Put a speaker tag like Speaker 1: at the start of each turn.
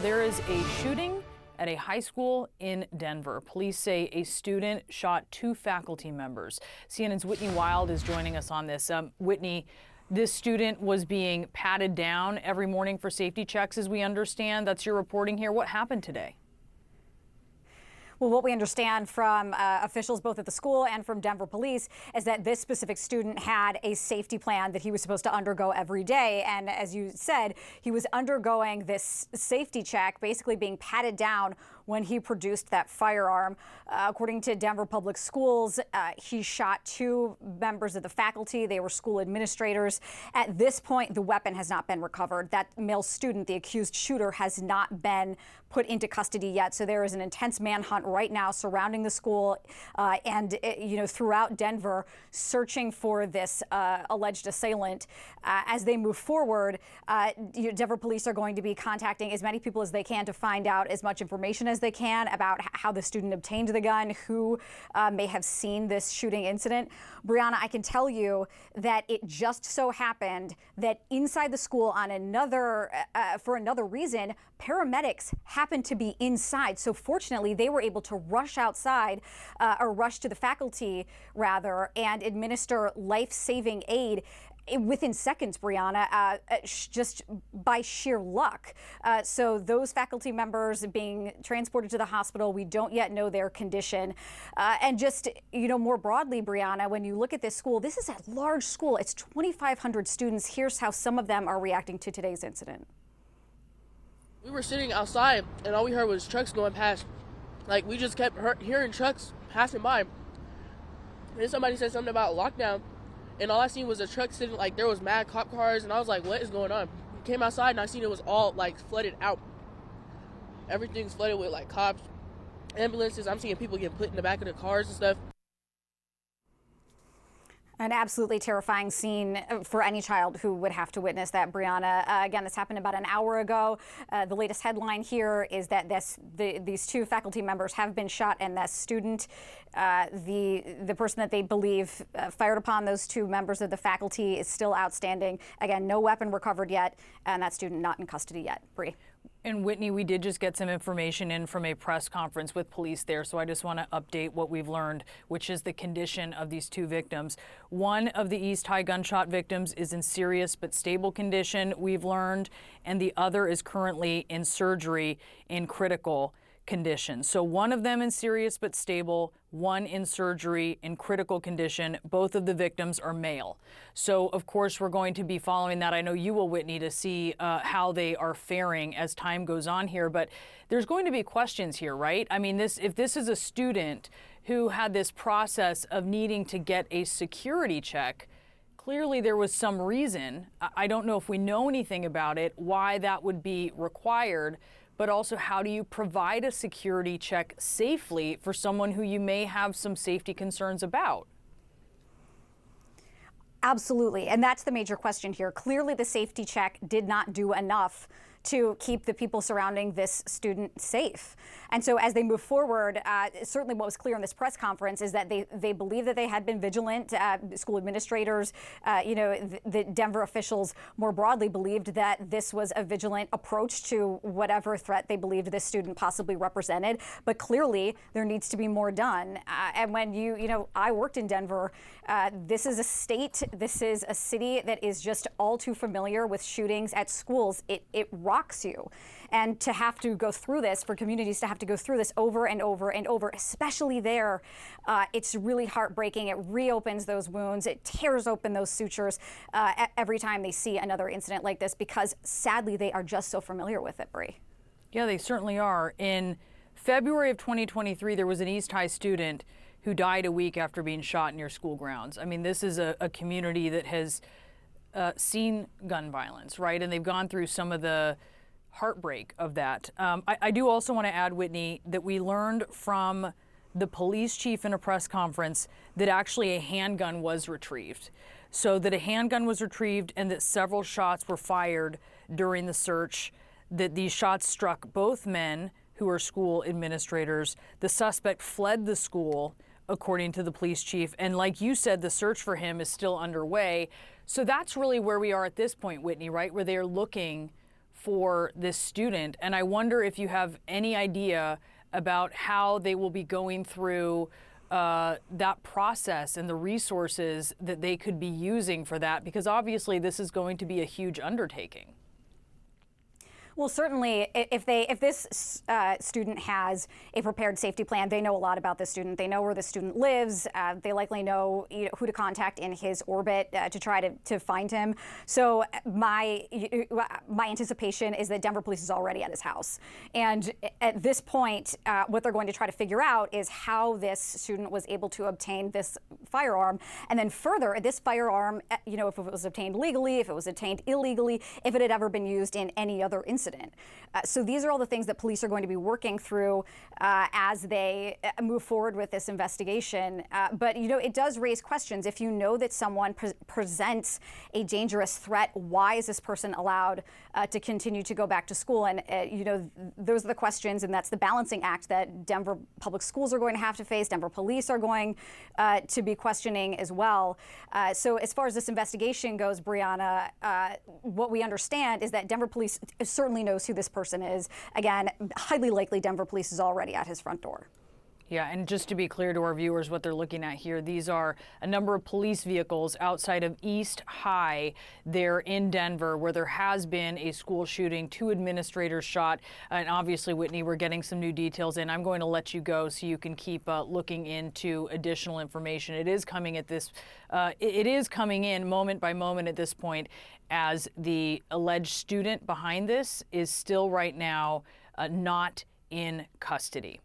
Speaker 1: There is a shooting at a high school in Denver. Police say a student shot two faculty members. CNN's Whitney Wild is joining us on this. Whitney, this student was being patted down every morning for safety checks, as we understand. That's your reporting here. What happened today?
Speaker 2: Well, what we understand from officials both at the school and from Denver police is that this specific student had a safety plan that he was supposed to undergo every day. And as you said, he was undergoing this safety check, basically being patted down when he produced that firearm. According to Denver Public Schools, he shot two members of the faculty. They were school administrators. At this point, the weapon has not been recovered. That male student, the accused shooter, has not been put into custody yet. So there is an intense manhunt right now surrounding the school and throughout Denver, searching for this alleged assailant. As they move forward, Denver police are going to be contacting as many people as they can to find out as much information as they can about how the student obtained the gun, who may have seen this shooting incident. Brianna, I can tell you that it just so happened that inside the school on for another reason, paramedics happened to be inside. So fortunately, they were able to rush outside, or rush to the faculty rather, and administer life-saving aid within seconds, Brianna, just by sheer luck. So those faculty members being transported to the hospital, we don't yet know their condition. And just, more broadly, Brianna, when you look at this school, this is a large school. It's 2,500 students. Here's how some of them are reacting to today's incident.
Speaker 3: We were sitting outside, and all we heard was trucks going past. Like, we just kept hearing trucks passing by. And then somebody said something about lockdown. And all I seen was a truck sitting, like, there was mad cop cars, and I was like, what is going on? Came outside, and I seen it was all, like, flooded out. Everything's flooded with, like, cops, ambulances. I'm seeing people get put in the back of the cars and stuff.
Speaker 2: An absolutely terrifying scene for any child who would have to witness that, Brianna. Again, this happened about an hour ago. The latest headline here is that these two faculty members have been shot, and that student, the person that they believe fired upon those two members of the faculty, is still outstanding. Again, no weapon recovered yet, and that student not in custody yet. Bree.
Speaker 1: And Whitney, we did just get some information in from a press conference with police there, so I just want to update what we've learned, which is the condition of these two victims. One of the East High gunshot victims is in serious but stable condition, we've learned, and the other is currently in surgery in critical condition. So one of them in serious but stable, one in surgery in critical condition. Both of the victims are male. So of course we're going to be following that. I know you will, Whitney, to see how they are faring as time goes on here. But there's going to be questions here, right? I mean, if this is a student who had this process of needing to get a security check, clearly there was some reason. I don't know if we know anything about it, why that would be required. But also, how do you provide a security check safely for someone who you may have some safety concerns about?
Speaker 2: Absolutely. And that's the major question here. Clearly, the safety check did not do enough to keep the people surrounding this student safe. And so as they move forward, certainly what was clear in this press conference is that they believe that they had been vigilant. School administrators, the Denver officials more broadly believed that this was a vigilant approach to whatever threat they believed this student possibly represented. But clearly there needs to be more done. And when I worked in Denver, this is a state, this is a city that is just all too familiar with shootings at schools. It rocks you. And to have to go through this, for communities to have to go through this over and over and over, especially there, it's really heartbreaking. It reopens those wounds. It tears open those sutures every time they see another incident like this, because sadly they are just so familiar with it, Bree.
Speaker 1: Yeah, they certainly are. In February of 2023, there was an East High student who died a week after being shot near school grounds. I mean, this is a community that has seen gun violence, right? And they've gone through some of the heartbreak of that. I do also want to add, Whitney, that we learned from the police chief in a press conference that actually a handgun was retrieved. So that a handgun was retrieved and that several shots were fired during the search, that these shots struck both men who are school administrators. The suspect fled the school, according to the police chief. And like you said, the search for him is still underway. So that's really where we are at this point, Whitney, right? Where they're looking for this student. And I wonder if you have any idea about how they will be going through that process and the resources that they could be using for that, because obviously this is going to be a huge undertaking.
Speaker 2: Well, certainly, if this student has a prepared safety plan, they know a lot about this student. They know where the student lives. They likely know, who to contact in his orbit to try to find him. So my anticipation is that Denver Police is already at his house. And at this point, what they're going to try to figure out is how this student was able to obtain this firearm. And then further, this firearm, if it was obtained legally, if it was obtained illegally, if it had ever been used in any other incident. So these are all the things that police are going to be working through as they move forward with this investigation. But, it does raise questions. If you know that someone presents a dangerous threat, why is this person allowed to continue to go back to school? And, those are the questions, and that's the balancing act that Denver Public Schools are going to have to face. Denver Police are going to be questioning as well. So as far as this investigation goes, Brianna, what we understand is that Denver Police certainly knows who this person is. Again, highly likely Denver Police is already at his front door.
Speaker 1: Yeah, and just to be clear to our viewers what they're looking at here, these are a number of police vehicles outside of East High there in Denver, where there has been a school shooting, 2 administrators shot, and obviously, Whitney, we're getting some new details in. I'm going to let you go so you can keep looking into additional information. It is coming in moment by moment at this point, as the alleged student behind this is still right now not in custody.